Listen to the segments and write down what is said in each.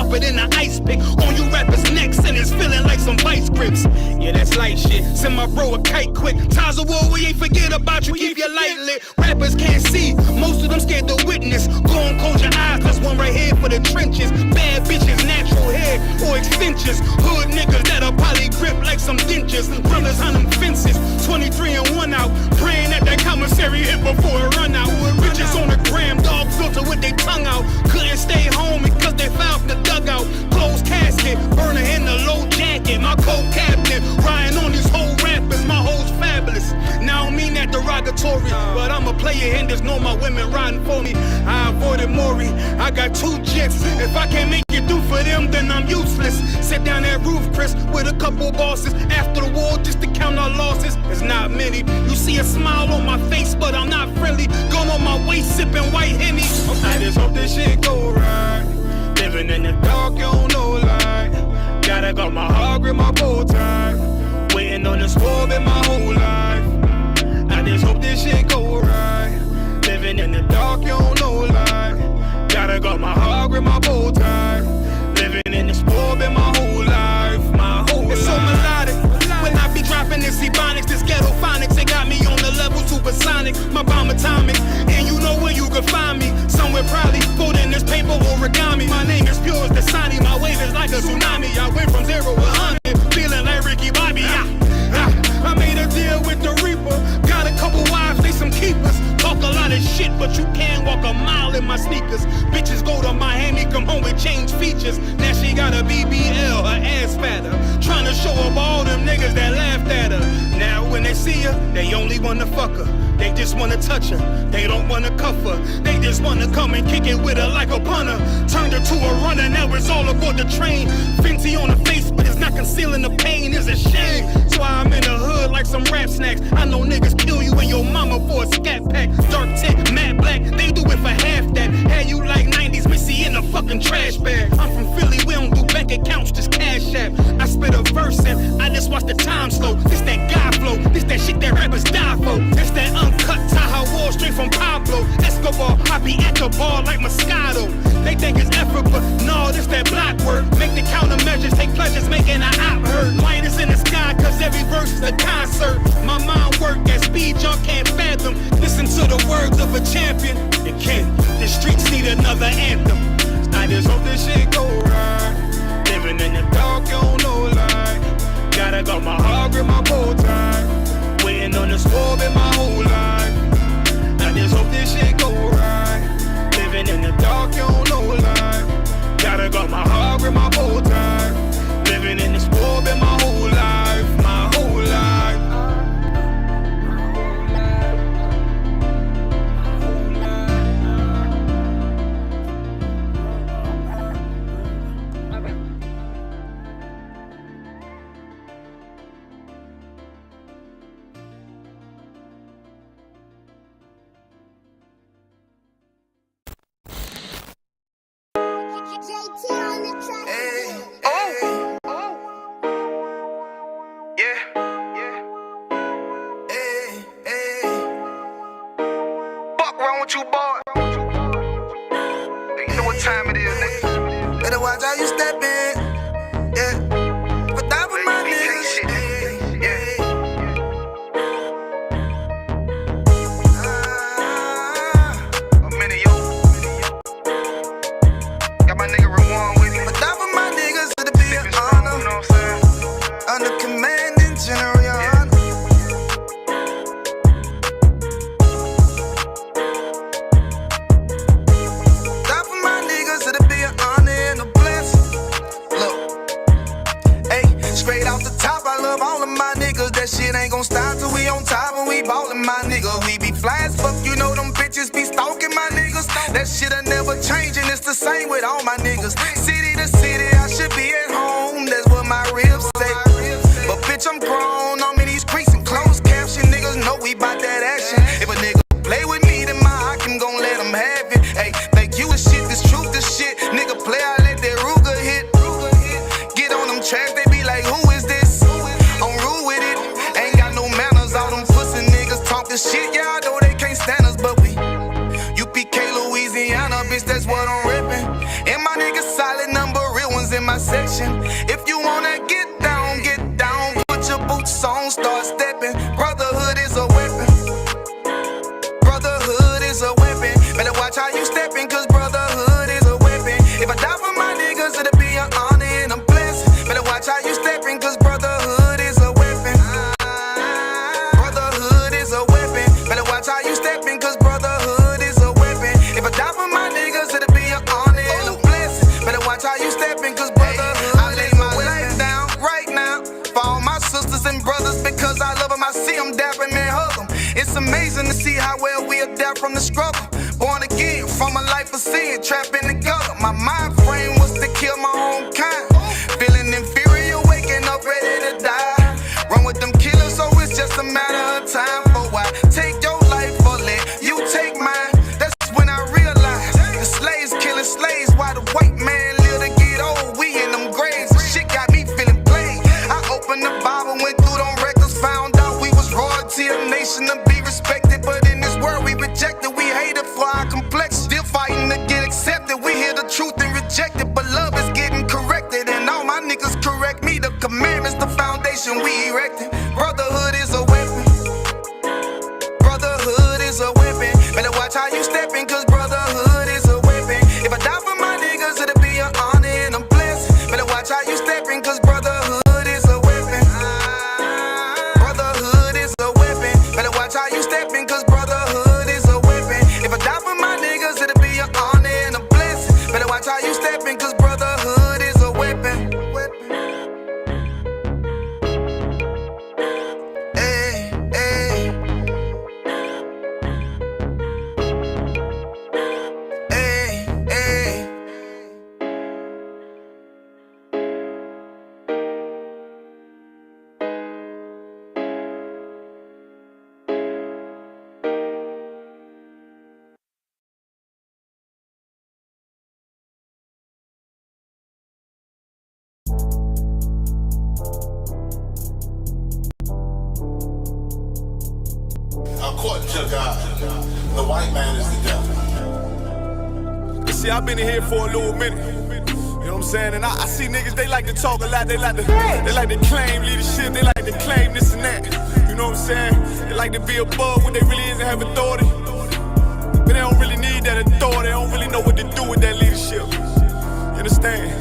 sharper than an ice pick. On you rappers' necks and it's feeling like some vice grips. Yeah, that's light shit. Send my bro a kite quick. Ties of war, we ain't forget about you. Keep your light lit. Rappers can't see. Most of them scared to witness. Go and close your eyes. There's one right here for the trenches. Bad bitches, natural hair or extensions. Hood niggas that'll probably grip like some dentures. Brothers on them fences. 23 and 1 out. Praying that that commissary hit before it run out. Bitches on the gram, dog filter with their tongue out. Couldn't stay home because they found the dugout. Closed casket, burner in the low jacket. My co-captain, riding on these whole rappers. My hoes fabulous. Now I don't mean that derogatory, but I'm a player and there's no my women riding for me. I avoided Maury. I got 2 jets. If I can't make it through for them, then I'm useless. Sit down that roof, Chris, with a couple bosses. After the war, just to count our losses. It's not many. You see a smile on my face, but I'm not friendly. Gun on my waist, sipping white Henny. I just hope this shit go right. Living in the dark, you don't know light. Gotta got my heart grip, my bow tie. Waiting on the squab in my whole life. I just hope this shit go right. Living in the dark, you don't know light. Gotta got my heart grip, my bow tie. Living in the squab in my whole life. My whole life. It's so melodic. When I be dropping this ebonics, this ghetto phonics, it got me on the level supersonic. My bomb atomic, and you know where you can find me. Somewhere probably folding this paper origami. My name is pure as the Sani. My wave is like a tsunami. I went from 0 to 100, feeling like Ricky Bobby. I made a deal with the Reaper. Got a couple wives, they some keepers. Talk a lot of shit, but you can't walk a mile in my sneakers. Bitches go to Miami, come home with change features. Now she got a BBL, her ass fatter. Trying to show up all them niggas that laughed at her. Now when they see her, they only wanna fuck her. They just wanna touch her, they don't wanna cuff her. They just wanna come and kick it with her like a punter. Turned her to a runner, now it's all aboard the train. Fenty on her face, but it's not concealing the pain, it's a shame. So I'm in the hood like some rap snacks. I know niggas kill you and your mama for a scat pack. Dark tint, matte black, they do it for half that. Had you like 90s Missy in a fucking trash bag. I'm from Philly, we don't do bank accounts, just cash app. I spit a verse and I just watch the time slow. This that guy flow, this that shit that rappers die for. This that uncut Taha Wall straight from Pablo Escobar. I be at the bar like Moscato. They think it's effort, but no, this that block work. Make the countermeasures, take pleasures, making an op hurt. Light is in the sky, cause every verse is a concert. My mind work at speed y'all can't fathom. Listen to the words of a champion. It can't, the streets need another anthem. I just hope this shit go right. Living in the dark, you don't know light. Gotta got my heart grip, my bow tie. Waiting on the squab in my whole life. I just hope this shit go right. Living in the dark, you don't know light. Gotta got my heart grip, my bow tie. Living in the squab in my whole life. My whole life. You boy. You know what time it is, nigga. Better watch how you step in. Yeah. But that was my niggas. Yeah. I'm in it, yo. Got my nigga Rewan with me. But that was my niggas. It'll be an honor. You know what I'm saying? Under commanding general. That shit ain't gon' stop till we on top and we ballin', my nigga. We be fly as fuck, you know them bitches be stalking my niggas. That shit'll never change and it's the same with all my niggas. City to city, I should be at home, that's what my ribs say. But bitch, I'm grown, I'm in these streets and closed caption. Niggas know we bout that action. If a nigga play with me, then my hock I'm gon' let him have it. Hey, think you a shit, this truth, this shit. Nigga play, I let that Ruger hit. Get on them tracks, they be like, who is this? Shit, y'all know they can't stand us, but we UPK, Louisiana, bitch, that's what I'm rippin'. And my niggas solid number, real my section. If you wanna get down, put your boots on, start stepping. Brotherhood is a weapon. Brotherhood is a weapon. Better watch how you stepping, cause brotherhood is a weapon. If I die for my niggas, it'll be an honor and a blessing. Better watch how you stepping, cause brotherhood is a weapon. Brotherhood is a weapon. Better watch how you stepping, cause brotherhood is a weapon. If I die for my niggas, it'll be an honor and a blessing. Better watch how you stepping, cause brotherhood I lay my life down right now for all my sisters and brothers, because I love them. I see them dapping and hug them. It's amazing to see how well we adapt from the struggle. Born again from a life of sin, trapped in the gutter. My mind frame was to kill my own kind. Feeling inferior, waking up ready to die. Run with them killers, so it's just a matter of time. For why take your life or let you take mine? That's when I realized the slaves killing slaves while the white man live to get old. We in them graves, the shit got me feeling played. I opened the Bible, went through them records, found out we was royalty, a nation to be respected. But in this world we rejected, we hated for our complex. Still fighting to get accepted. We hear the truth and reject it, but love is getting corrected. And all my niggas correct me. The commandments, the foundation we erected. Brotherhood is a weapon. Brotherhood is a weapon. Better watch how you stepping, cause brotherhood is a weapon. If I die for my niggas, it'll be an honor and a blessing. Better watch how you stepping, cause brotherhood is a weapon. Brotherhood is a weapon. Better watch how you stepping, cause brotherhood is a weapon. If I die for my niggas, it'll be an honor and a blessing. Better watch how you stepping, cause brotherhood is a weapon. Hey, hey. Hey, hey. According to God, the white man is the devil. You see, I've been in here for a little minute. You know what I'm saying? And I see niggas, they like to talk a lot. They like to claim leadership. They like to claim this and that. You know what I'm saying? They like to be above what they really is and have authority. But they don't really need that authority. They don't really know what to do with that leadership. You understand?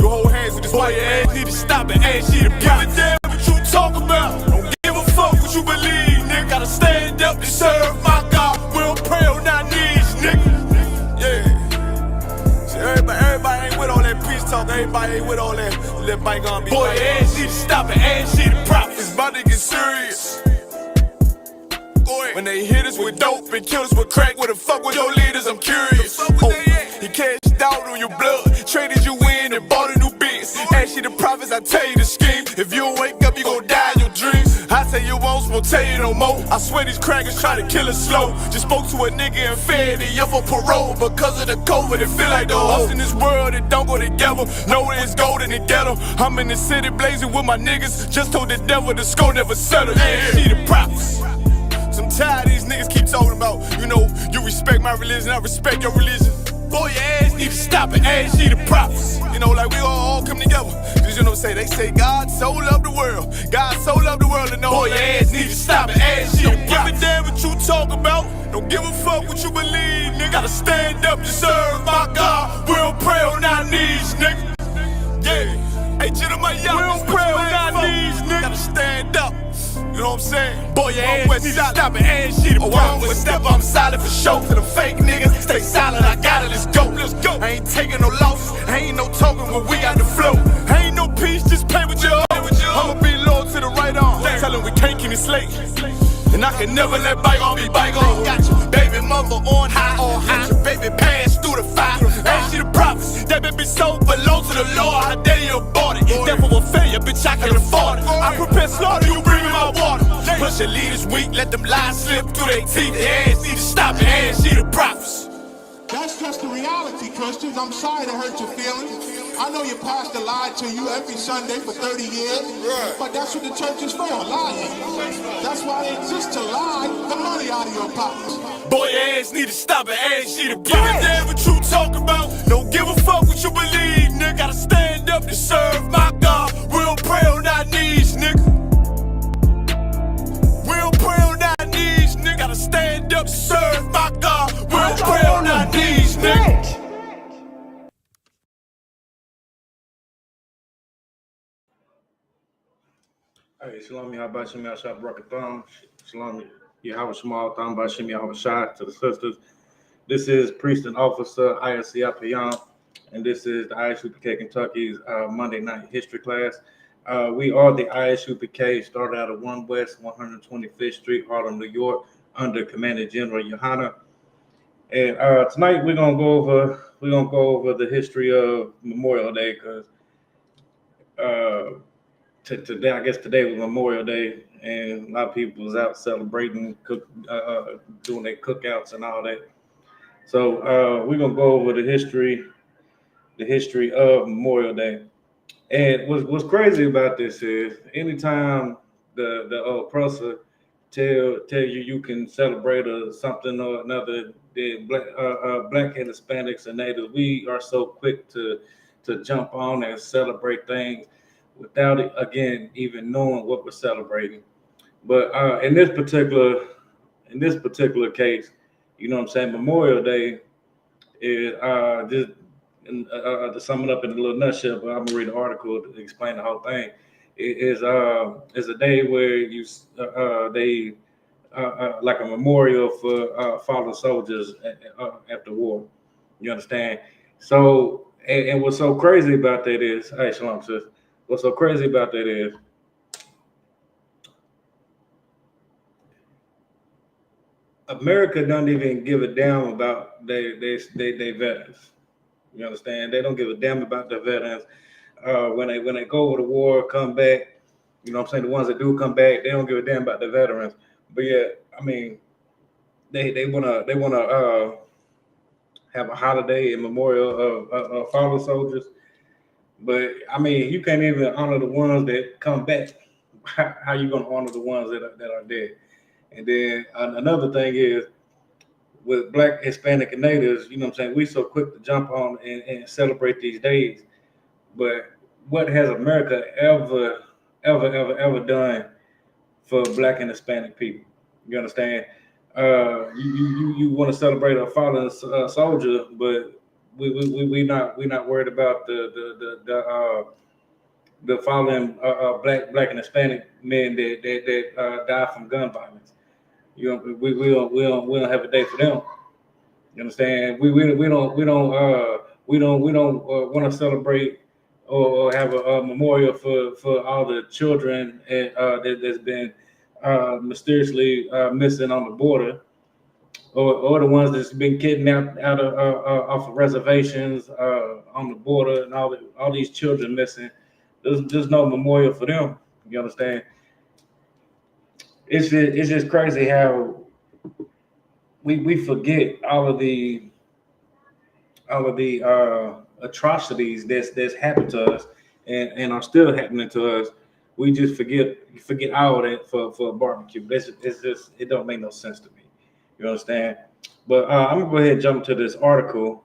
You hold hands with this boy, your ass need to stop and ask you to give a damn what you talk about. Don't give a fuck what you believe, nigga. Gotta stand up and serve my God. We don't pray on our knees, nigga. Yeah. See, everybody ain't with all that peace talk. Everybody ain't with all that. Let bygone be. Boy, your ass need to stop and ask you to profit. It's about to get serious. When they hit us with dope and kill us with crack, where the fuck with your leaders? I'm curious. He cashed out on your blood, traded you in and bought a new biz. Ask you the prophets, I tell you the scheme. If you don't wake up, you gon' die in your dreams. I say you won't tell you no more. I swear these crackers try to kill us slow. Just spoke to a nigga and fed he up for parole. Because of the COVID, it feel like the host in this world, it don't go together. Nowhere is gold in the ghetto. I'm in the city blazing with my niggas. Just told the devil the score never settled. Yeah, see the prophets. I'm tired of these niggas keep talking about, you know, you respect my religion, I respect your religion. Boy, your ass need to stop and ask you the prophets. You know, like we all come together. Cause you know what I'm saying? They say God so loved the world. God so loved the world and know. Boy, your ass need to stop and ask you the prophets. Don't give a damn what you talk about. Don't give a fuck what you believe, nigga. Gotta stand up to serve my God. We don't pray on our knees, nigga. Yeah. Hey, gentlemen, y'all, we don't pray on our knees, nigga. Gotta stand up. You know what I'm saying? Boy, your ass need to stop and ask you the prophets. Step, I'm solid for show. To the fake niggas, stay silent, I got it, let's go. Let's go. I ain't taking no losses, ain't no talking when we got the flow. Ain't no peace, just play with your own. I'ma be loyal to the right arm. Tell him we can't keep it slave. And I can never let bygone be bygone. Got your baby mother on high. Got your baby pass through the fire. Ask you the prophets, that baby so belong to the Lord. How dare you abort it? Devil will failure, bitch, I can afford it. I prepare slaughter, you bring me my water. Push your leaders weak, let them lies slip through their teeth. Their ass need to stop and ask you the prophets. That's just the reality, Christians. I'm sorry to hurt your feelings. I know your pastor lied to you every Sunday for 30 years, but that's what the church is for, lying. That's why they exist, to lie the money out of your pockets. Boy, your ass need to stop and ask you to give a damn what you talk about. Don't give a fuck what you believe, nigga. Gotta stand up Hey, Shalom, Yahweh Shem Yahshua Barakathon. Shalom, Yahweh Shemal Thon by Shem Yahweh Shai to the sisters. This is Priest and Officer ISUPK, and this is the ISUPK Kentucky's Monday night history class. We are the ISUPK, started out of 1 West 125th Street, Harlem, New York, under Commander General Yohana. And tonight we're gonna go over the history of Memorial Day because today, I guess today was Memorial Day, and a lot of people was out celebrating, doing their cookouts and all that. So we're gonna go over the history of Memorial Day. And what's crazy about this is anytime the oppressor tell you you can celebrate or something or another, the black and Hispanics and natives, we are so quick to jump on and celebrate things without it, again even knowing what we're celebrating. But in this particular case, you know what I'm saying, Memorial Day is just to sum it up in a little nutshell, but I'm gonna read the article to explain the whole thing. It is a day where you they like a memorial for fallen soldiers after war. You understand? So and what's so crazy about that is, hey, shalom, sis. What's so crazy about that is America don't even give a damn about they veterans. You understand? They don't give a damn about the veterans. When they go to war, come back, you know what I'm saying? The ones that do come back, they don't give a damn about the veterans. But yeah, I mean, they wanna have a holiday in memorial of fallen soldiers. But I mean, you can't even honor the ones that come back. How you gonna honor the ones that are dead? And then another thing is with Black, Hispanic, and Natives, you know what I'm saying? We so quick to jump on and celebrate these days. But what has America ever done for Black and Hispanic people? You understand? You want to celebrate a fallen soldier, but we not worried about the fallen black and Hispanic men that die from gun violence. You know, we don't have a day for them. You understand? We don't want to celebrate or have a memorial for all the children that's been mysteriously missing on the border, or the ones that's been kidnapped out of off of reservations on the border, and all these children missing. There's no memorial for them. You understand? It's just crazy how we forget all of the atrocities that's happened to us and are still happening to us. We just forget all of that for a barbecue. It's just it don't make no sense to me. You understand? But I'm gonna go ahead and jump to this article.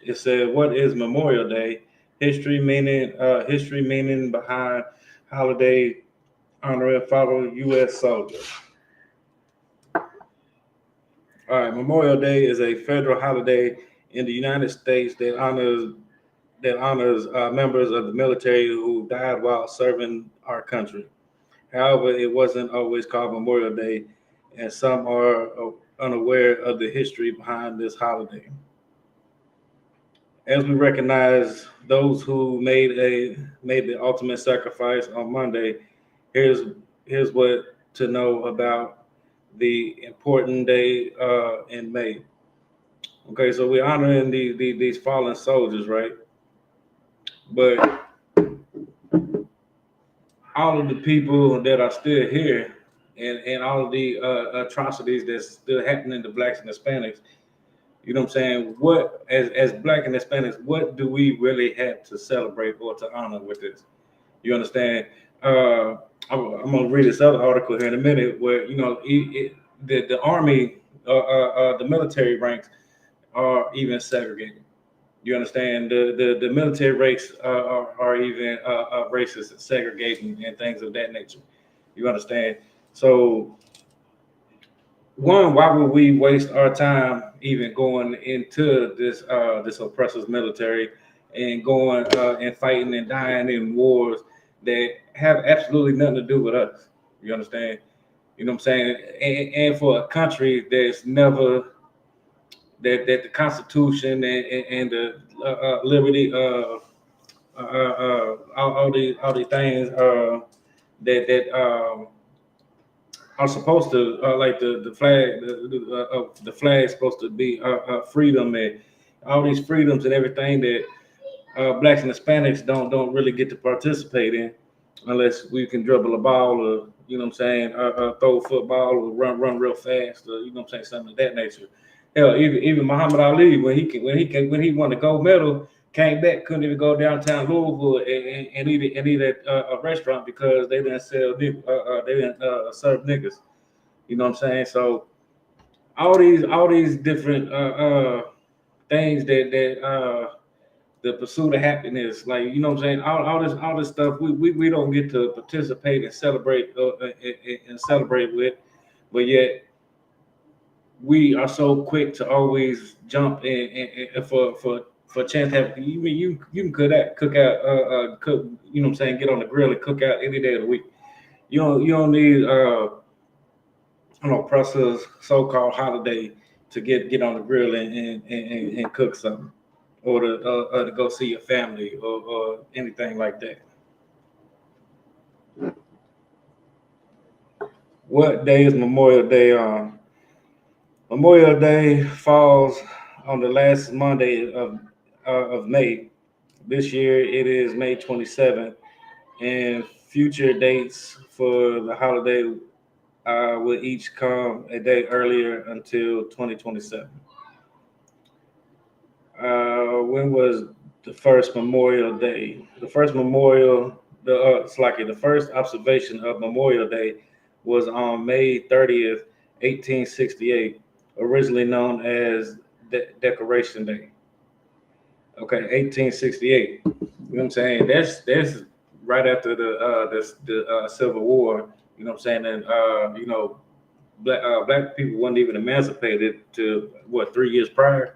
It said, "What is Memorial Day? History meaning behind holiday honoring fallen U.S. soldiers." All right, Memorial Day is a federal holiday in the United States that honors members of the military who died while serving our country. However, it wasn't always called Memorial Day, and some are unaware of the history behind this holiday. As we recognize those who made the ultimate sacrifice on Monday, here's what to know about the important day in May. Okay, so we're honoring these fallen soldiers, right? But all of the people that are still here and all of the atrocities that's still happening to Blacks and Hispanics, you know what I'm saying? What, as Black and Hispanics, what do we really have to celebrate or to honor with this? You understand? I'm going to read this other article here in a minute where, you know, the Army, the military ranks are even segregated. You understand? The military ranks are even racist and segregating and things of that nature. You understand? So, one, why would we waste our time even going into this oppressor's military and going and fighting and dying in wars that have absolutely nothing to do with us. You understand? You know what I'm saying? And for a country that's never that the Constitution and the liberty, all these things that are supposed to like the flag the flag is supposed to be freedom and all these freedoms and everything that blacks and Hispanics don't really get to participate in unless we can dribble a ball or you know what I'm saying throw a football or run real fast or you know what I'm saying something of that nature. Hell, even Muhammad Ali when he won the gold medal came back couldn't even go downtown Louisville and eat at a restaurant because they didn't they didn't serve niggas. You know what I'm saying? So all these different things that the pursuit of happiness, like you know what I'm saying, all this stuff we don't get to participate and celebrate and celebrate with, but yet we are so quick to always jump in for a chance to have you can cook out cook you know what I'm saying get on the grill and cook out any day of the week. You don't need I don't know Presser's so-called holiday to get on the grill and cook something or to go see your family or anything like that. What day is Memorial Day on? Memorial Day falls on the last Monday of May. This year it is May 27th, and future dates for the holiday will each come a day earlier until 2027. When was the first Memorial Day? The first observation of Memorial Day was on May 30th, 1868, originally known as Decoration Day. Okay, 1868. You know what I'm saying? That's right after the Civil War. You know what I'm saying? And you know, black people weren't even emancipated to what 3 years prior.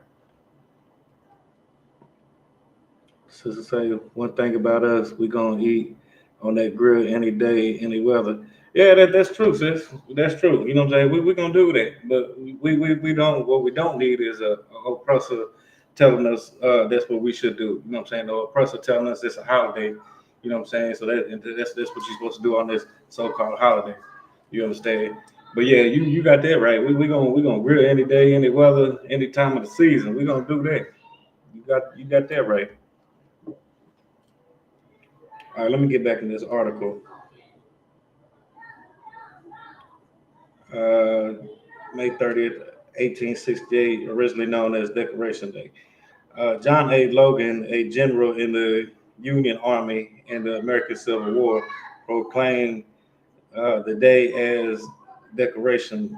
Sister say one thing about us, we gonna eat on that grill any day, any weather. Yeah, that's true, sis. That's true. You know what I'm saying? We gonna do that, but we don't. What we don't need is a oppressor telling us that's what we should do. You know what I'm saying? The oppressor telling us it's a holiday. You know what I'm saying? So that's what you're supposed to do on this so-called holiday. You understand? But yeah, you got that right. We gonna grill any day, any weather, any time of the season. We gonna do that. You got that right. All right, let me get back in this article. Uh, May 30th, 1868, originally known as Decoration Day. John A. Logan, a general in the Union Army in the American Civil War, proclaimed the day as Decoration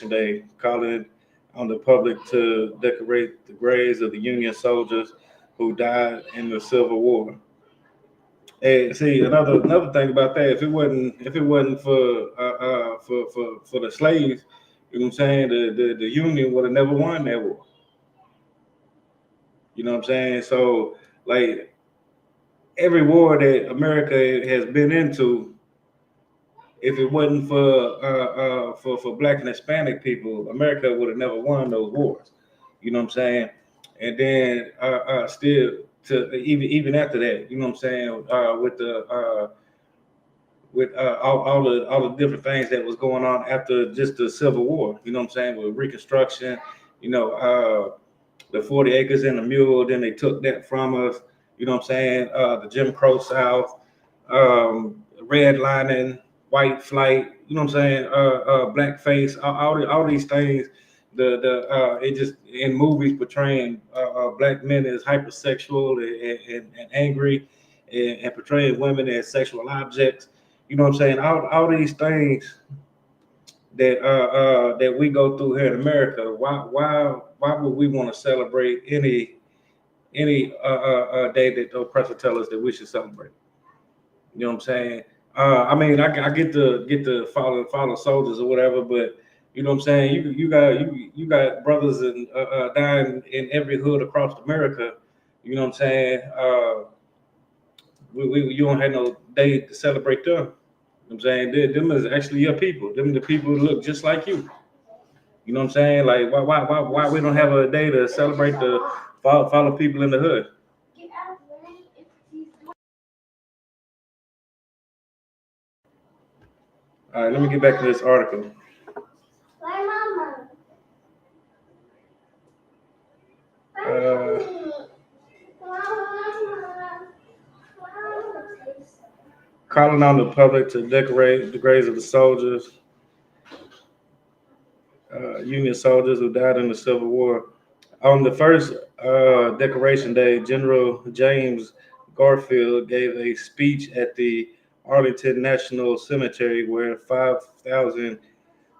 Day, calling on the public to decorate the graves of the Union soldiers who died in the Civil War. Hey, see another thing about that. If it wasn't for the slaves, you know what I'm saying, the Union would have never won that war. You know what I'm saying? So like every war that America has been into, if it wasn't for black and Hispanic people, America would have never won those wars. You know what I'm saying? And then still to even after that, you know what I'm saying, with all the different things that was going on after just the Civil War. You know what I'm saying? With Reconstruction, you know, the 40 acres and a mule, then they took that from us. You know what I'm saying? The Jim Crow South, redlining, white flight. You know what I'm saying? Blackface, all these things. It just in movies portraying black men as hypersexual and angry, and portraying women as sexual objects. You know what I'm saying? All these things that we go through here in America. Why would we want to celebrate any day that the oppressor tell us that we should celebrate? You know what I'm saying? I mean, I get the fallen soldiers or whatever, but you know what I'm saying. You got brothers and dying in every hood across America. You know what I'm saying? You don't have no day to celebrate them. You know what I'm saying? Them is actually your people. Them the people who look just like you. You know what I'm saying? Like why we don't have a day to celebrate the follow people in the hood? All right, let me get back to this article. Uh, Calling on the public to decorate the graves of the soldiers, Union soldiers who died in the Civil War. On the first decoration day, General James Garfield gave a speech at the Arlington National Cemetery where 5,000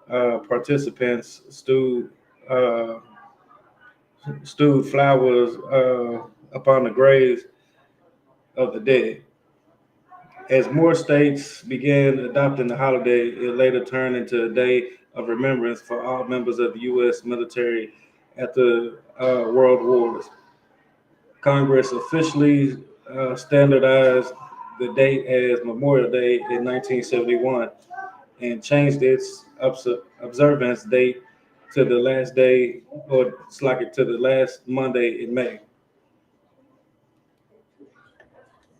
participants uh, stewed flowers upon the graves of the dead. As more states began adopting the holiday, it later turned into a day of remembrance for all members of the U.S. military after World Wars. Congress officially standardized the date as Memorial Day in 1971 and changed its observance date to the last day, or it's like it to the last Monday in May.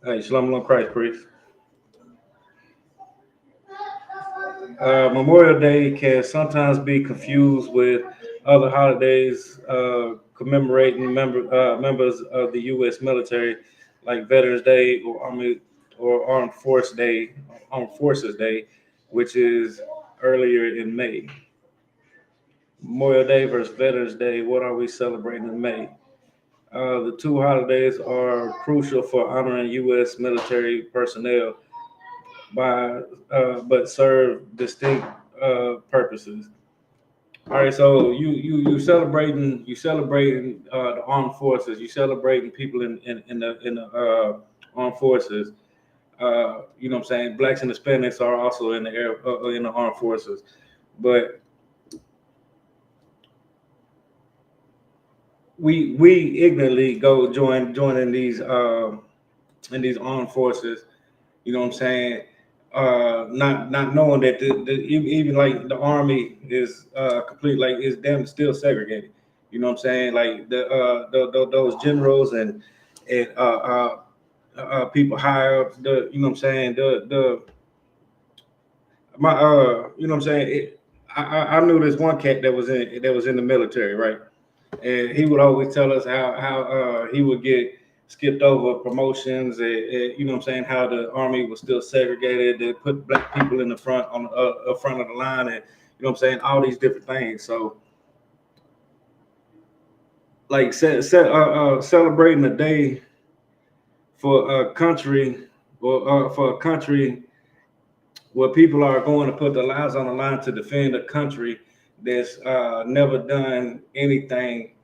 Hey, Shalom Alaikum Christ, priest. Memorial Day can sometimes be confused with other holidays commemorating members of the U.S. military, like Veterans Day or Armed Forces Day, which is earlier in May. Memorial Day versus Veterans Day. What are we celebrating in May? The two holidays are crucial for honoring U.S. military personnel by but serve distinct purposes. All right, so you celebrating the armed forces. You celebrating people in the armed forces. You know what I'm saying? Blacks and Hispanics are also in the air in the armed forces, but we ignorantly go join in these armed forces. You know what I'm saying? Not knowing that even like the army is complete, like is damn still segregated. You know what I'm saying? Like those generals and people higher up, the you know what I'm saying, the my you know what I'm saying. I knew this one cat that was in the military, right? And he would always tell us how he would get skipped over promotions, and you know what I'm saying, how the army was still segregated. They put black people in the front on the front of the line, and you know what I'm saying, all these different things. So like celebrating a day for a country, or for a country where people are going to put their lives on the line to defend a country that's never done anything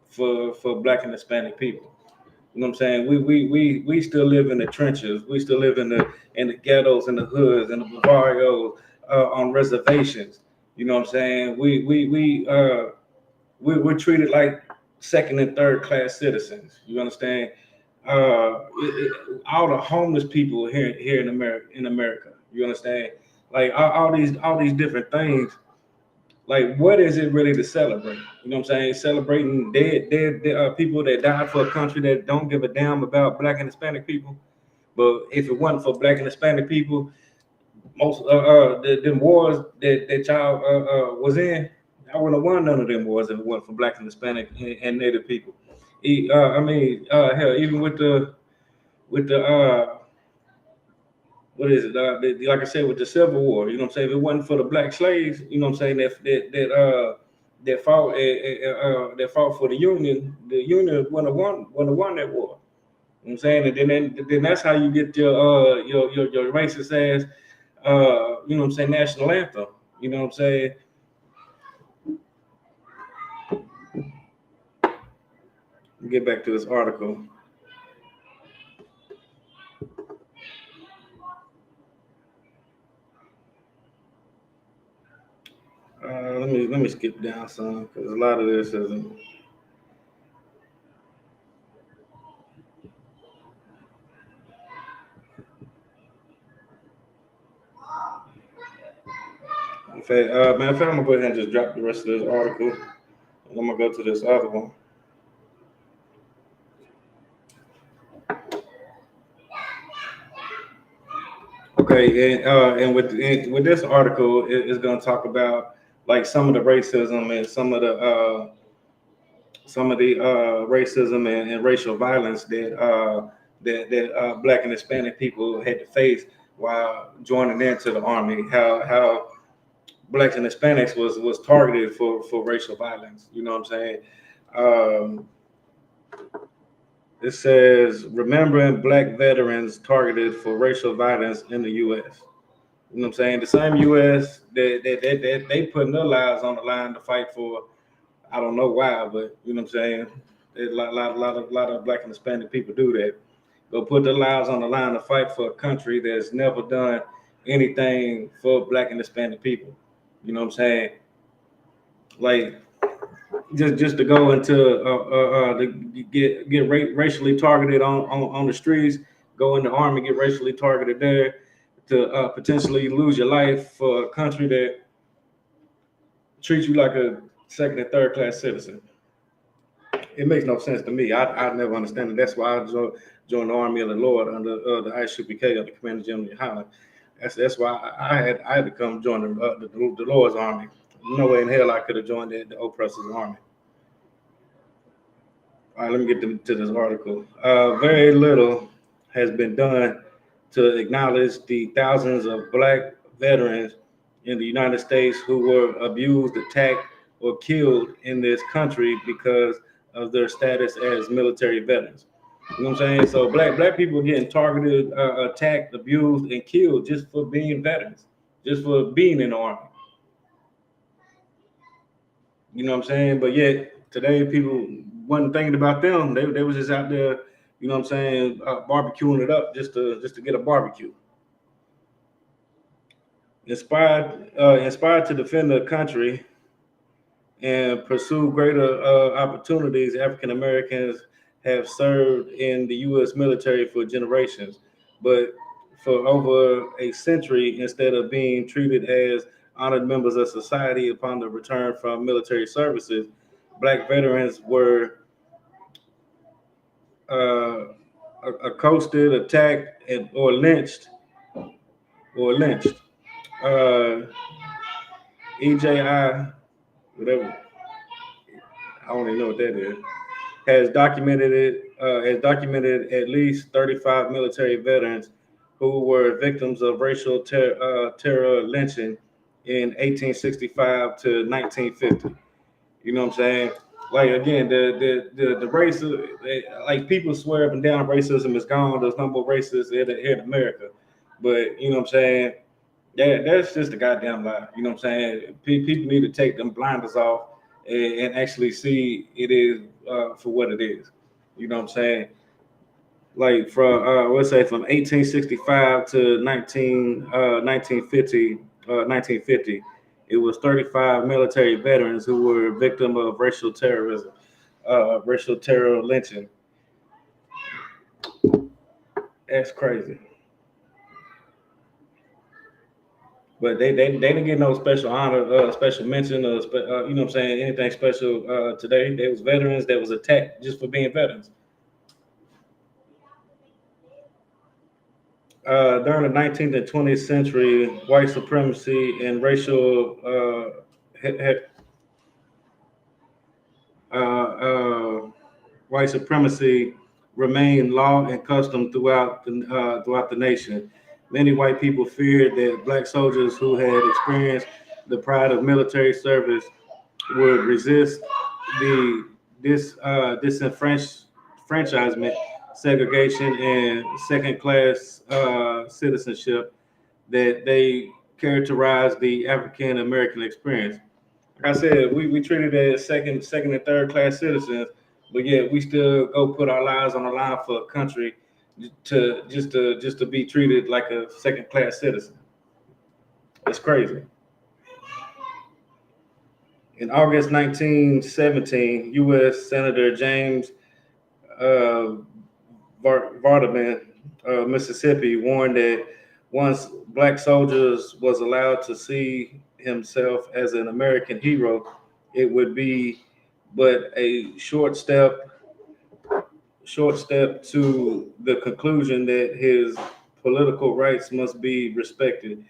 for black and Hispanic people. You know what I'm saying? We still live in the trenches. We still live in the ghettos, in the hoods, in the barrios, on reservations. You know what I'm saying? We're treated like second and third class citizens. You understand? All the homeless people here in America. You understand? Like all these different things. Like, what is it really to celebrate? You know what I'm saying? Celebrating dead people that died for a country that don't give a damn about black and Hispanic people. But if it wasn't for black and Hispanic people, most them wars that y'all was in, I wouldn't have won none of them wars if it wasn't for black and Hispanic and Native people. Hell, even with the what is it? Like I said, with the Civil War, you know what I'm saying? If it wasn't for the black slaves, you know what I'm saying, that fought for the Union wouldn't have won that war. You know what I'm saying? And then that's how you get your racist ass you know what I'm saying, national anthem. You know what I'm saying? Get back to this article. Let me skip down some because a lot of this isn't. Man, if I'm gonna go ahead and just drop the rest of this article, and I'm gonna go to this other one. Okay, and with this article, it's gonna talk about like some of the racism and some of the racism and racial violence that Black and Hispanic people had to face while joining into the army. How Blacks and Hispanics was targeted for racial violence. You know what I'm saying? Um, it says remembering Black veterans targeted for racial violence in the U.S. You know what I'm saying? The same U.S. that they putting their lives on the line to fight for. I don't know why, but you know what I'm saying. There's a lot of Black and Hispanic people do that. Go put their lives on the line to fight for a country that's never done anything for Black and Hispanic people. You know what I'm saying? Like just to go into to get racially targeted on the streets, go in the army, get racially targeted there, to potentially lose your life for a country that treats you like a second and third class citizen. It makes no sense to me. I never understand it. That's why I joined the Army of the Lord under the ISUPK of the Commander General of Holland. That's why I had to come join the Lord's Army. No way in hell I could have joined the oppressor's army. All right, let me get to this article. Very little has been done to acknowledge the thousands of Black veterans in the United States who were abused, attacked, or killed in this country because of their status as military veterans. You know what I'm saying? So black people getting targeted, attacked, abused, and killed just for being veterans, just for being in the army. You know what I'm saying? But yet today people wasn't thinking about them. They was just out there, you know what I'm saying, barbecuing it up just to get a barbecue. Inspired to defend the country and pursue greater opportunities, African Americans have served in the U.S. military for generations, but for over a century, instead of being treated as honored members of society upon the return from military services, Black veterans were uh, accosted, attacked, or lynched. Uh, EJI, whatever, I don't even know what that is, has documented at least 35 military veterans who were victims of racial terror lynching in 1865 to 1950. You know what I'm saying? Like again, the race, like people swear up and down racism is gone. There's no more racists in America, but you know what I'm saying? That's just a goddamn lie. You know what I'm saying? People need to take them blinders off and actually see it is for what it is. You know what I'm saying? Like from let's say from 1865 to 1950, it was 35 military veterans who were victim of racial terrorism, racial terror lynching. That's crazy. But they didn't get no special honor, special mention, or you know what I'm saying, anything special today. There was veterans that was attacked just for being veterans. During the 19th and 20th century, white supremacy and racial uh, uh, white supremacy remained law and custom throughout the nation. Many white people feared that Black soldiers who had experienced the pride of military service would resist the disenfranchisement, segregation, and second-class citizenship that they characterize the African American experience. Like I said, we treated as second and third class citizens, but yet we still go put our lives on the line for a country to be treated like a second class citizen. It's crazy. In August 1917, U.S. Senator James uh, Vardaman, Mississippi, warned that once Black soldiers was allowed to see himself as an American hero, it would be but a short step to the conclusion that his political rights must be respected.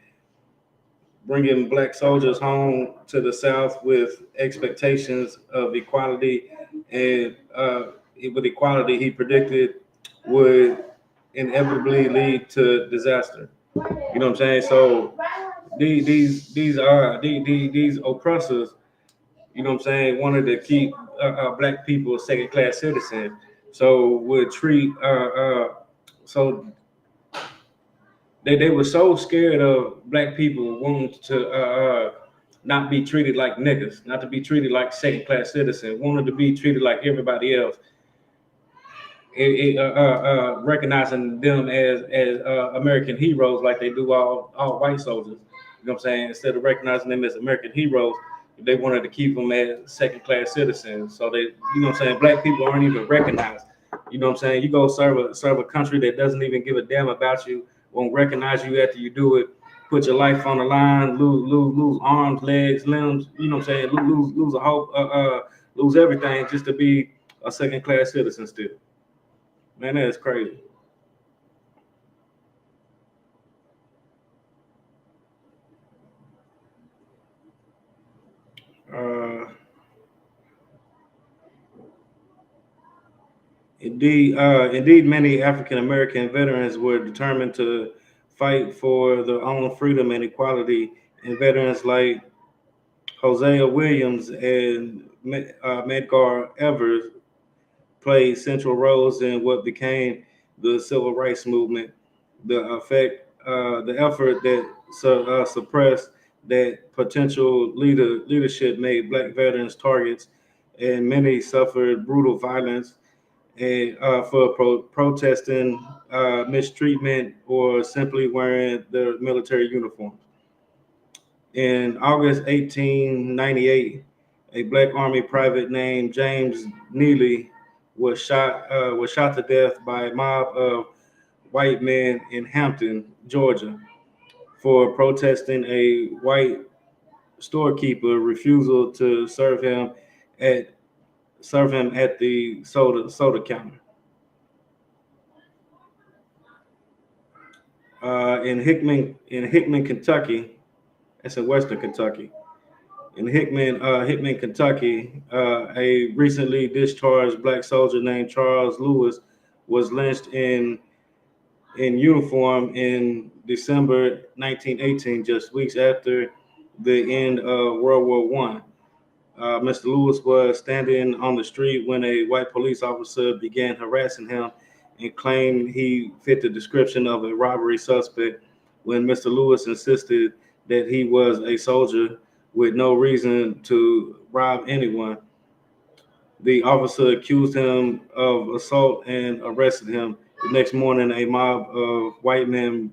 Bringing black soldiers home to the South with expectations of equality, and with equality, he predicted would inevitably lead to disaster. You know what I'm saying? So these oppressors, you know what I'm saying, wanted to keep black people second class citizens. So would treat so they were so scared of black people wanting to not be treated like niggas, not to be treated like second class citizens, wanted to be treated like everybody else. Recognizing them as American heroes like they do all white soldiers. You know what I'm saying? Instead of recognizing them as American heroes, they wanted to keep them as second class citizens. So they, you know what I'm saying, black people aren't even recognized. You know what I'm saying? You go serve a country that doesn't even give a damn about you, won't recognize you after you do it, put your life on the line, lose arms, legs, limbs, you know what I'm saying, lose a hope, lose everything just to be a second class citizen still. Man, that's crazy. Uh, indeed, many African American veterans were determined to fight for their own freedom and equality. And veterans like Hosea Williams and Medgar Evers played central roles in what became the civil rights movement. The effort that suppressed that potential leadership made black veterans targets, and many suffered brutal violence and for protesting mistreatment or simply wearing their military uniforms. In August 1898, a black army private named James Neely was shot to death by a mob of white men in Hampton, Georgia, for protesting a white storekeeper refusal to at serve him at the soda counter. In Hickman, Kentucky, that's in Western Kentucky. In Hickman, Kentucky, a recently discharged black soldier named Charles Lewis was lynched in uniform in December 1918, just weeks after the end of World War One. Mr. Lewis was standing on the street when a white police officer began harassing him and claimed he fit the description of a robbery suspect when Mr. Lewis insisted that he was a soldier with no reason to rob anyone. The officer accused him of assault and arrested him. The next morning, a mob of white men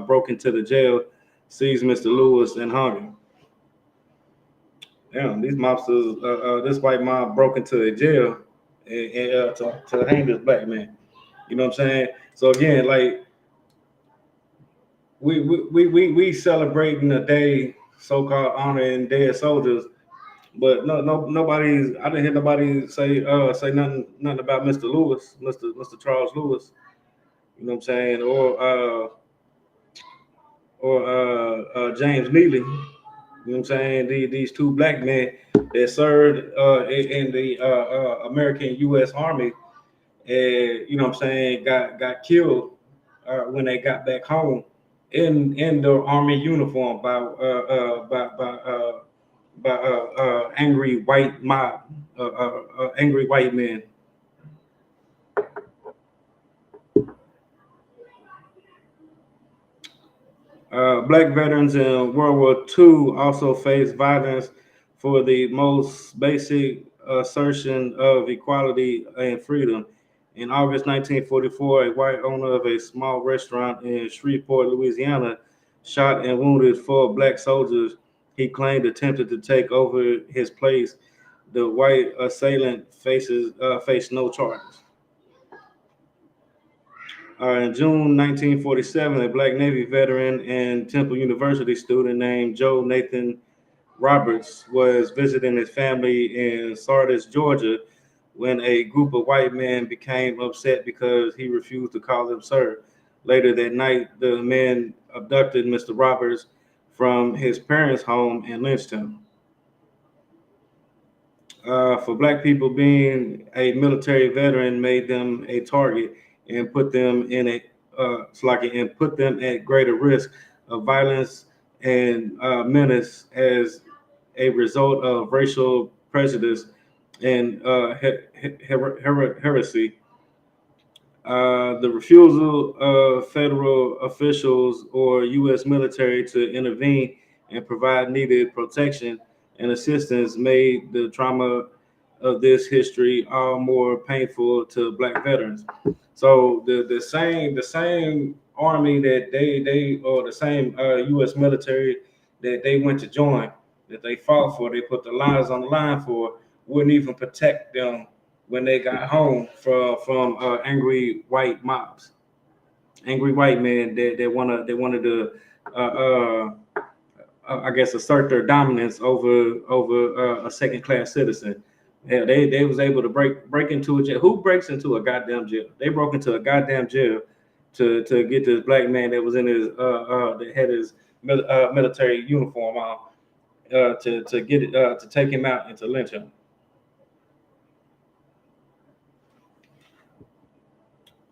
broke into the jail, seized Mr. Lewis, and hung him. Damn, these mobsters, this white mob broke into a jail to hang this black man. You know what I'm saying? So again, like we celebrating a day so-called honoring dead soldiers, but nobody. I didn't hear nobody say nothing about Mr. Lewis, Mr. Charles Lewis. You know what I'm saying? Or James Neely. You know what I'm saying? These two black men that served in the American U.S. Army, and you know what I'm saying, got killed when they got back home in their army uniform by angry white mob, angry white men. Black veterans in World War II also faced violence for the most basic assertion of equality and freedom. In August 1944, a white owner of a small restaurant in Shreveport, Louisiana, shot and wounded four black soldiers he claimed attempted to take over his place. The white assailant faced no charges. In June 1947, a Black Navy veteran and Temple University student named Joe Nathan Roberts was visiting his family in Sardis, Georgia, when a group of white men became upset because he refused to call them sir. Later that night, the men abducted Mr. Roberts from his parents' home and lynched him. For black people, being a military veteran made them a target and put them in a and put them at greater risk of violence and menace as a result of racial prejudice and heresy. The refusal of federal officials or U.S. military to intervene and provide needed protection and assistance made the trauma of this history all more painful to Black veterans. So the same army that they or the same U.S. military that they went to join, that they fought for, they put their lives on the line for, wouldn't even protect them when they got home from angry white mobs, angry white men that wanted to I guess assert their dominance over a second class citizen. Yeah, they was able to break into a jail. Who breaks into a goddamn jail? They broke into a goddamn jail to get this black man that was in his that had his military uniform on to get it to take him out and to lynch him.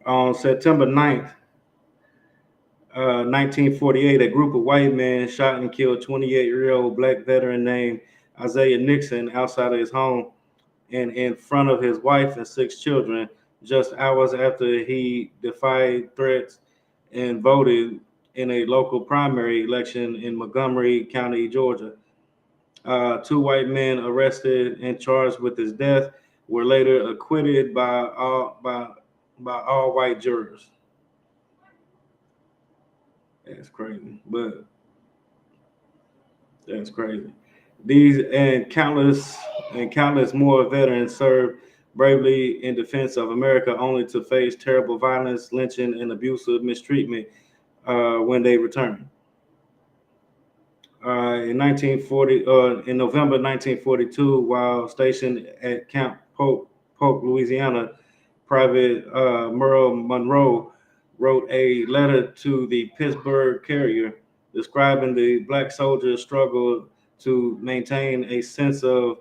On September 9th, 1948, a group of white men shot and killed 28-year-old black veteran named Isaiah Nixon outside of his home and in front of his wife and six children, just hours after he defied threats and voted in a local primary election in Montgomery County, Georgia. Two white men arrested and charged with his death were later acquitted by all white jurors. That's crazy, but that's crazy. These and countless more veterans served bravely in defense of America, only to face terrible violence, lynching, and abusive mistreatment when they returned. In November 1942, while stationed at Camp Polk, Louisiana, Private Merle Monroe wrote a letter to the Pittsburgh Courier describing the black soldiers' struggle to maintain a sense of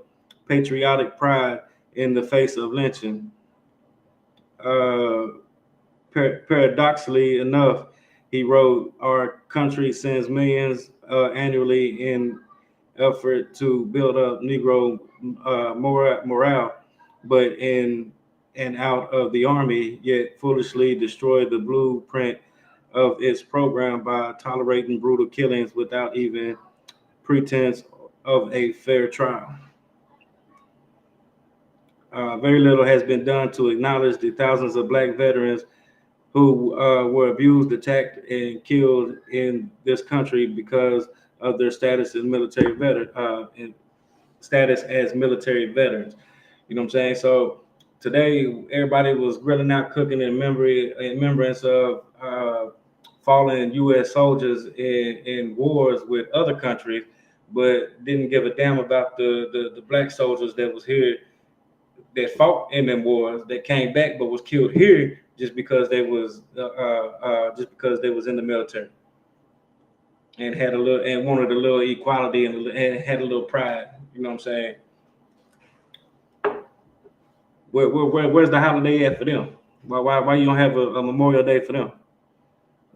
patriotic pride in the face of lynching. Uh, Paradoxically enough, he wrote, "Our country sends millions annually in effort to build up Negro morale, but in and out of the army, yet foolishly destroy the blueprint of its program by tolerating brutal killings without even pretense of a fair trial. Very little has been done to acknowledge the thousands of black veterans who were abused, attacked, and killed in this country because of their status as military status as military veterans. You know what I'm saying? So today, everybody was grilling out, cooking in remembrance of fallen U.S. soldiers in wars with other countries, but didn't give a damn about the black soldiers that was here that fought in them wars that came back but was killed here just because they was in the military and had a little and wanted a little equality and had a little pride. You know what I'm saying? Where's the holiday at for them? Why you don't have a Memorial Day for them?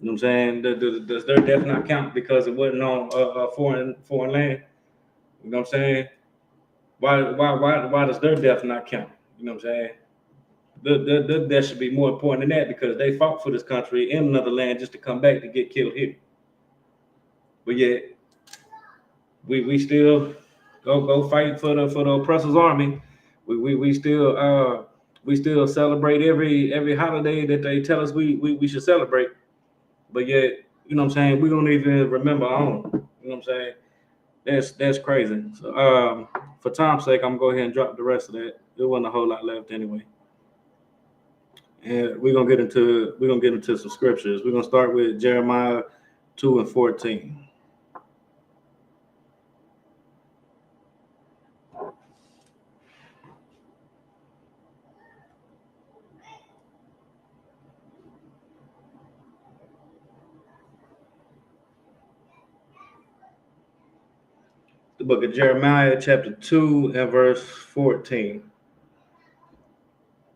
You know what I'm saying? Does their death not count because it wasn't on a foreign land? You know what I'm saying? Why does their death not count? You know what I'm saying? The death should be more important than that because they fought for this country in another land just to come back to get killed here. But yet we still go fight for the oppressor's army. We still celebrate every holiday that they tell us we should celebrate. But yet, you know what I'm saying, we don't even remember our own. You know what I'm saying? That's crazy. So for time's sake, I'm gonna go ahead and drop the rest of that. There wasn't a whole lot left anyway. And we're gonna get into some scriptures. We're gonna start with Jeremiah 2:14. The book of Jeremiah, chapter 2 and verse 14.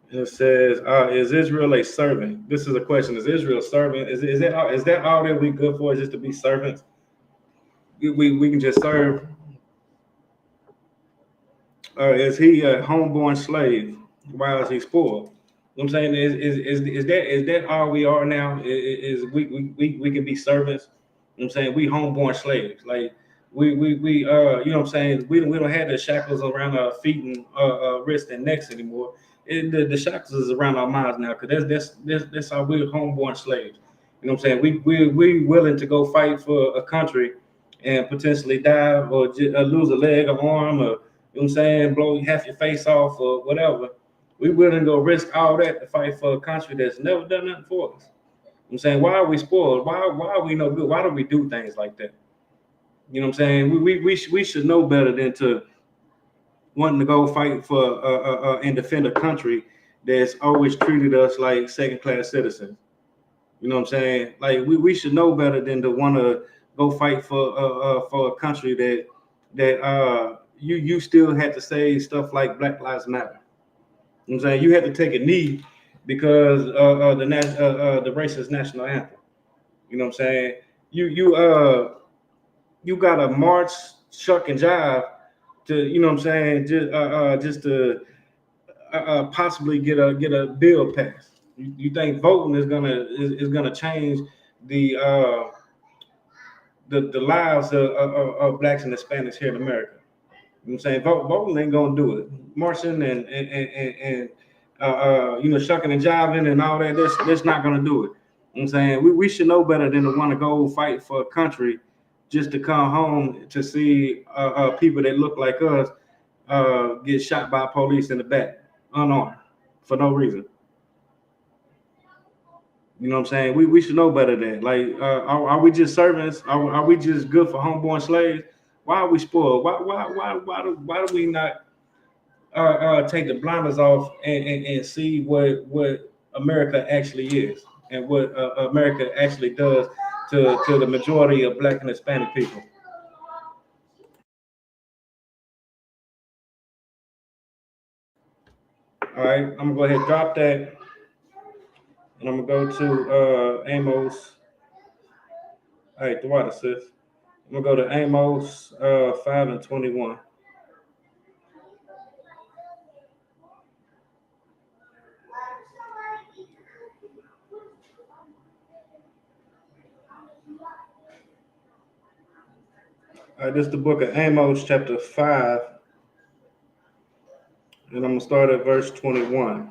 It says, "Is Israel a servant?" This is a question. Is Israel a servant? Is that all that we good for? Is just to be servants? We can just serve. Is he a homeborn slave? Why is he spoiled? You know what I'm saying, is that all we are now? Is we can be servants? You know what I'm saying, we homeborn slaves. Like we you know what I'm saying, we don't have the shackles around our feet and wrists and necks anymore. The shackles is around our minds now, because that's how we're homeborn slaves. You know what I'm saying? We willing to go fight for a country and potentially die or lose a leg or arm, or you know what I'm saying, blow half your face off or whatever. We willing to go risk all that to fight for a country that's never done nothing for us. I'm saying, why are we spoiled? Why are we no good? Why do we do things like that? You know what I'm saying? We should know better than to wanting to go fight for and defend a country that's always treated us like second class citizens. You know what I'm saying? Like we should know better than to want to go fight for a country that you still had to say stuff like Black Lives Matter. You know what I'm saying? You had to take a knee because the racist national anthem. You know what I'm saying? You got to march, shuck and jive to, you know what I'm saying, just to possibly get a bill passed. You think voting is gonna change the the lives of blacks and Hispanics here in America? You know what I'm saying? Voting ain't gonna do it. Marching and you know, shucking and jiving and all that, that's not gonna do it. You know what I'm saying? We should know better than to want to go fight for a country just to come home to see people that look like us get shot by police in the back, unarmed, for no reason. You know what I'm saying? We should know better than, like, are we just servants? Are we just good for homeborn slaves? Why are we spoiled? Why do we not take the blinders off and see what America actually is and what America actually does to the majority of Black and Hispanic people? All right, I'm gonna go ahead and drop that, and I'm gonna go to Amos. All right, the water, sis. I'm gonna go to Amos 5:21. All right, this is the book of Amos, chapter 5, and I'm gonna start at verse 21.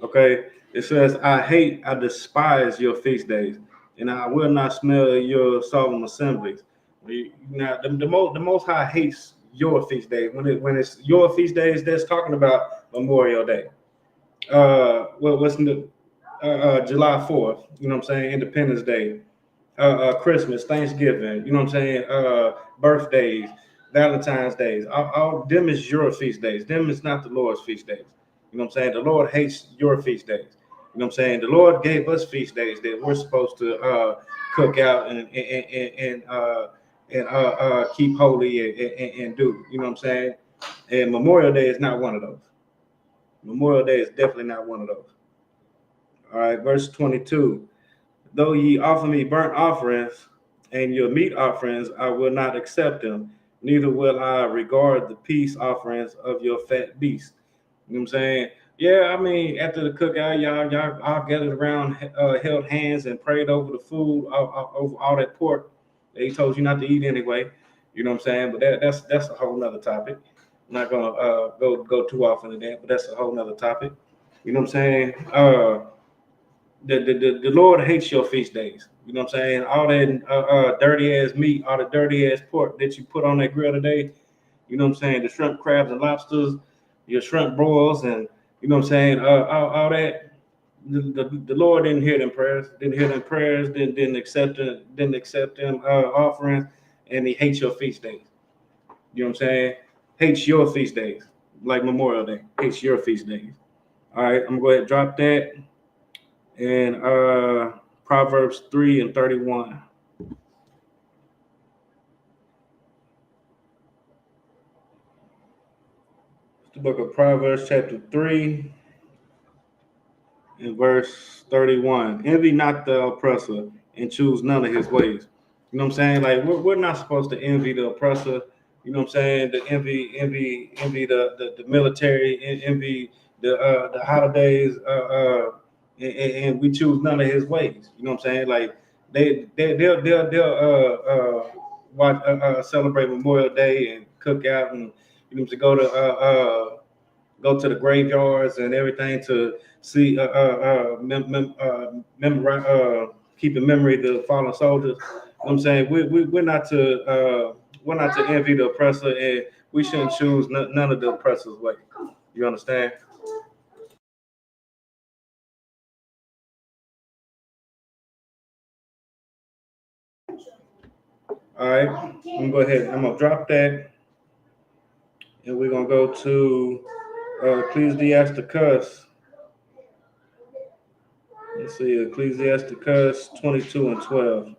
Okay, it says, I despise your feast days, and I will not smell your solemn assemblies. Now, the Most High hates your feast days. When it's your feast days, that's talking about Memorial Day. What's the July 4th? You know what I'm saying? Independence Day, Christmas, Thanksgiving. You know what I'm saying? Birthdays, Valentine's days. All them is your feast days. Them is not the Lord's feast days. You know what I'm saying? The Lord hates your feast days. You know what I'm saying? The Lord gave us feast days that we're supposed to cook out and keep holy and do. You know what I'm saying? And Memorial Day is not one of those. Memorial Day is definitely not one of those. All right, verse 22. Though ye offer me burnt offerings and your meat offerings, I will not accept them, neither will I regard the peace offerings of your fat beasts. You know what I'm saying? Yeah, I mean, after the cookout, y'all all gathered around, held hands and prayed over the food, over all that pork that he told you not to eat anyway. You know what I'm saying? But that's a whole nother topic. I'm not gonna go too often in that, but that's a whole nother topic. You know what I'm saying? The Lord hates your feast days. You know what I'm saying? All that dirty ass meat, all the dirty ass pork that you put on that grill today. You know what I'm saying? The shrimp, crabs, and lobsters, your shrimp broils, and you know what I'm saying? All that. the Lord didn't hear them prayers, didn't accept them offerings, and He hates your feast days. You know what I'm saying? Hates your feast days, like Memorial Day. Hates your feast days. All right, I'm gonna go ahead and drop that. And Proverbs 3:31. It's the book of Proverbs, chapter 3, and verse 31. Envy not the oppressor, and choose none of his ways. You know what I'm saying? Like we're not supposed to envy the oppressor. You know what I'm saying? The envy the military, envy the holidays, and we choose none of his ways. You know what I'm saying? Like they'll watch celebrate Memorial Day and cook out, and you know to go to the graveyards and everything to see keep in memory the fallen soldiers. You know what I'm saying? We're not to envy the oppressor, and we shouldn't choose none of the oppressor's way. You understand? All right, I'm gonna go ahead. I'm gonna drop that, and we're gonna go to Ecclesiasticus. Let's see, Ecclesiasticus 22:12.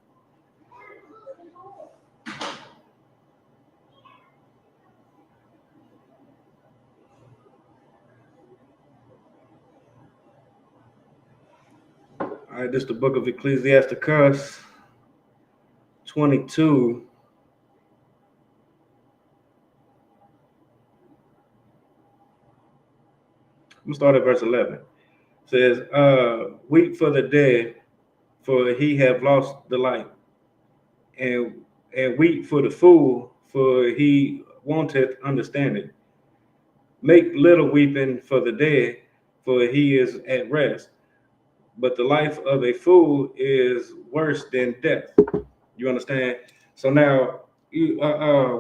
All right, this is the book of Ecclesiasticus 22. I'm gonna start at verse 11. It says, weep for the dead, for he have lost the light, and weep for the fool, for he wanteth understanding. Make little weeping for the dead, for he is at rest. But the life of a fool is worse than death. You understand? So now, we uh,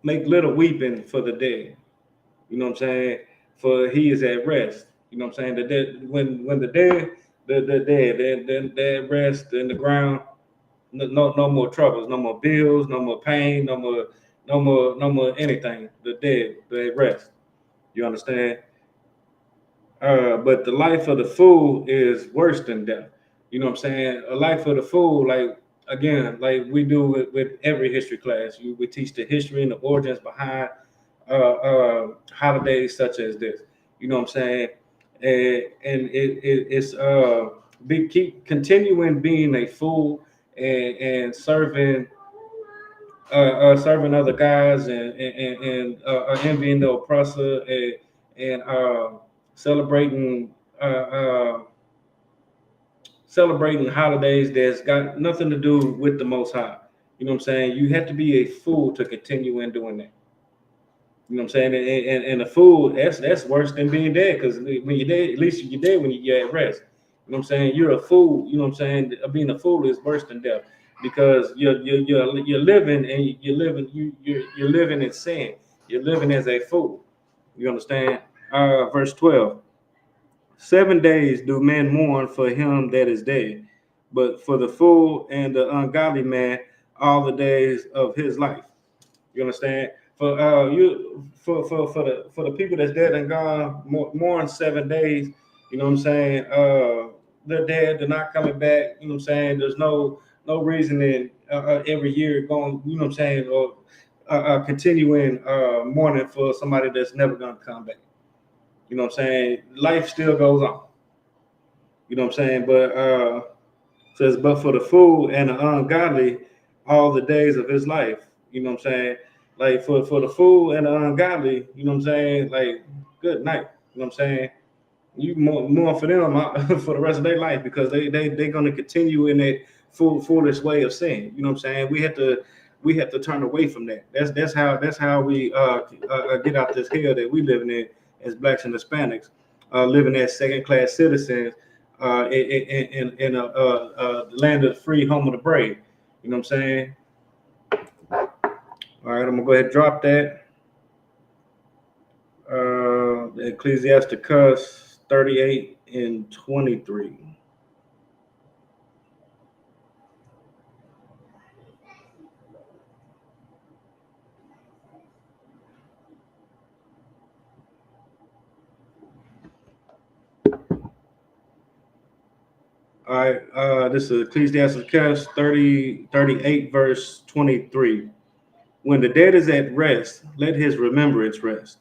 make little weeping for the dead. You know what I'm saying? For he is at rest. You know what I'm saying? The dead, when the dead, the dead, they at rest in the ground. No more troubles, no more bills, no more pain, no more anything. The dead, they at rest. You understand? But the life of the fool is worse than death. You know what I'm saying? A life of the fool, like again, like we do with every history class. We teach the history and the origins behind holidays such as this. You know what I'm saying? It's keep continuing being a fool and serving other guys and envying the oppressor and celebrating uh, uh, celebrating holidays that's got nothing to do with the Most High. You know what I'm saying? You have to be a fool to continue in doing that. You know what I'm saying? And a fool, that's worse than being dead, because when you're dead, at least you're dead when you're at rest. You know what I'm saying? You're a fool. You know what I'm saying? Being a fool is worse than death, because you're living and you're living in sin. You're living as a fool. You understand? Verse 12. 7 days do men mourn for him that is dead, but for the fool and the ungodly man, all the days of his life. You understand? For the people that's dead and gone, more than 7 days. You know what I'm saying? They're dead. They're not coming back. You know what I'm saying? There's no reason in every year going. You know what I'm saying? Or continuing mourning for somebody that's never gonna come back. You know what I'm saying? Life still goes on. You know what I'm saying? But says, but for the fool and the ungodly, all the days of his life. You know what I'm saying? Like for the fool and the ungodly, you know what I'm saying? Like, good night. You know what I'm saying? You more for them for the rest of their life, because they're gonna continue in that foolish way of sin. You know what I'm saying? We have to turn away from that. That's how we get out this hell that we living in as blacks and Hispanics, living as second class citizens in a land of the free, home of the brave. You know what I'm saying? All right, I'm gonna go ahead and drop that. Ecclesiasticus 38 and 23. All right, this is Ecclesiasticus 38, verse 23. When the dead is at rest, let his remembrance rest,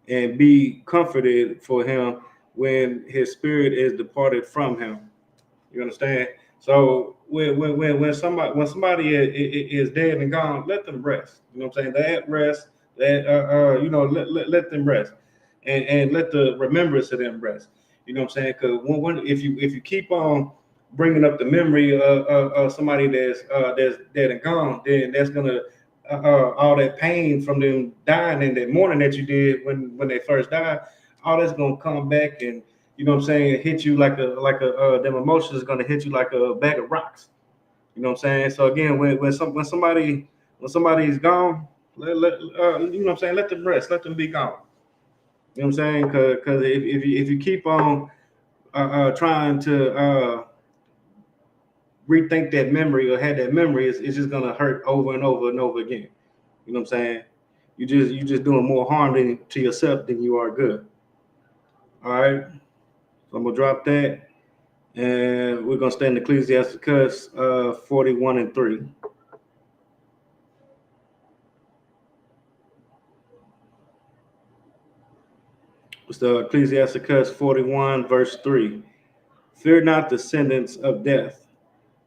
and be comforted for him when his spirit is departed from him. You understand? So when somebody is dead and gone, let them rest. You know what I'm saying? They at rest. That let them rest, and let the remembrance of them rest. You know what I'm saying? Because if you keep on bringing up the memory of somebody that's dead and gone, then that's gonna all that pain from them dying in that morning that you did when they first died, all that's gonna come back and you know what I'm saying, hit you like a them emotions is gonna hit you like a bag of rocks. You know what I'm saying? So again, when somebody's gone, you know what I'm saying, let them rest, let them be gone. You know what I'm saying? Because if you keep on trying to rethink that memory or have that memory, it's just gonna hurt over and over and over again. You know what I'm saying? You just doing more harm to yourself than you are good. All right. So I'm gonna drop that. And we're going to stay in Ecclesiasticus 41 and 3. It's the Ecclesiasticus 41, verse 3. Fear not the sentence of death.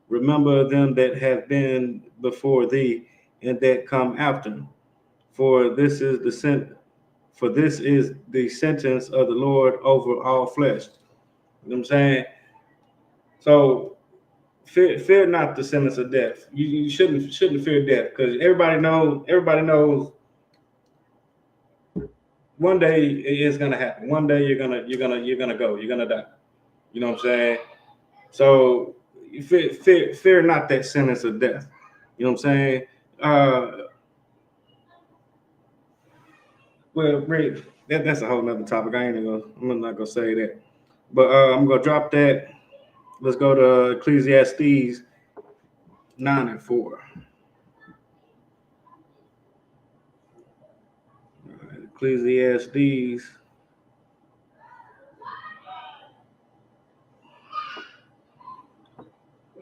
Remember them that have been before thee and that come after. For this is the sentence of the Lord over all flesh. You know what I'm saying? So fear not the sentence of death. You shouldn't fear death because everybody knows one day it's gonna happen. One day you're gonna go. You're gonna die. You know what I'm saying? So fear not that sentence of death. You know what I'm saying? Uh, well, Rick, that's a whole nother topic. I'm not gonna say that. But I'm gonna drop that. Let's go to Ecclesiastes 9 and 4. Ecclesiastes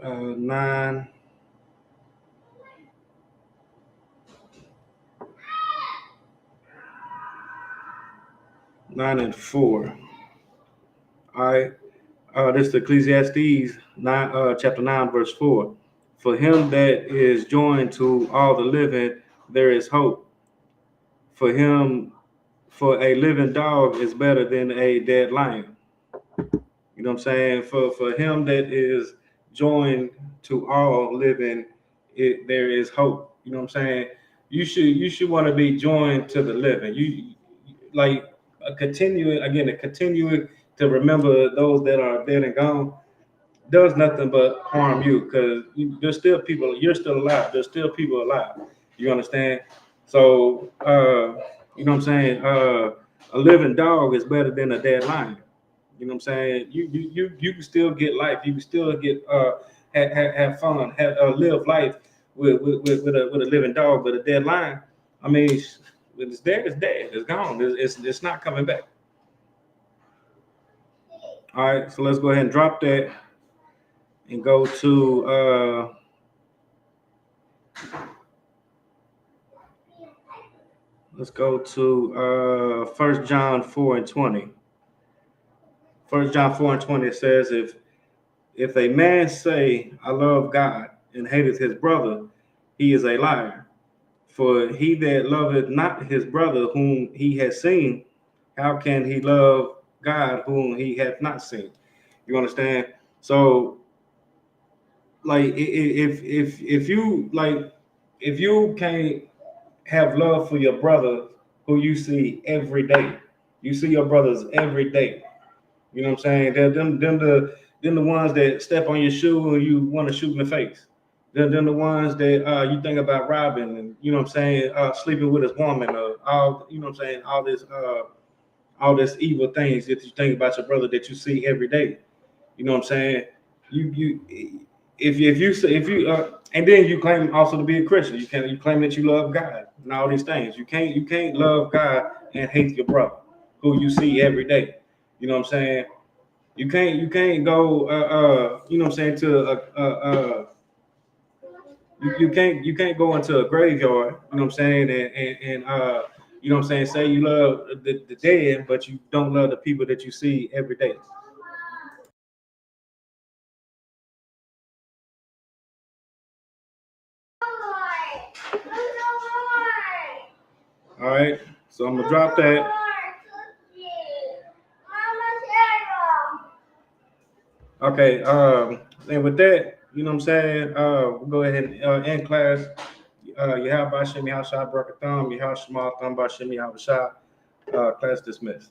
9 and 4. All right. This is Ecclesiastes 9, chapter 9, verse 4. For him that is joined to all the living, there is hope. For a living dog is better than a dead lion. You know what I'm saying? For him that is joined to all living, there is hope. You know what I'm saying? You should want to be joined to the living. You like continue to remember those that are dead and gone does nothing but harm you because there's still people, you're still alive, there's still people alive, you understand? So you know what I'm saying, a living dog is better than a dead lion. You know what I'm saying? You can still get life, you can still get have fun, live life with a living dog. But a dead lion, I mean, it's dead, it's gone, it's not coming back. All right, so let's go ahead and drop that and go to let's go to 1 John 4 and 20. 1 John 4 and 20 says, if a man say, I love God, and hateth his brother, he is a liar. For he that loveth not his brother whom he has seen, how can he love God whom he hath not seen? You understand? So like if you can't have love for your brother who you see every day. You see your brothers every day. You know what I'm saying? They're them the ones that step on your shoe and you want to shoot in the face. They're them the ones that you think about robbing and you know what I'm saying, sleeping with his woman or all you know what I'm saying, all this evil things that you think about your brother that you see every day. You know what I'm saying? If you and then you claim also to be a Christian. You claim that you love God and all these things. You can't love God and hate your brother who you see every day. You know what I'm saying? You can't go you know what I'm saying to you can't go into a graveyard, you know what I'm saying, and you know what I'm saying, say you love the dead, but you don't love the people that you see every day. All right, so I'm gonna drop that. Okay, and with that, you know what I'm saying, we'll go ahead and end class. Yahweh Shem Yahshua Barakatham, Yahweh Shema Thumba Shem Yahweh Shah. Class dismissed.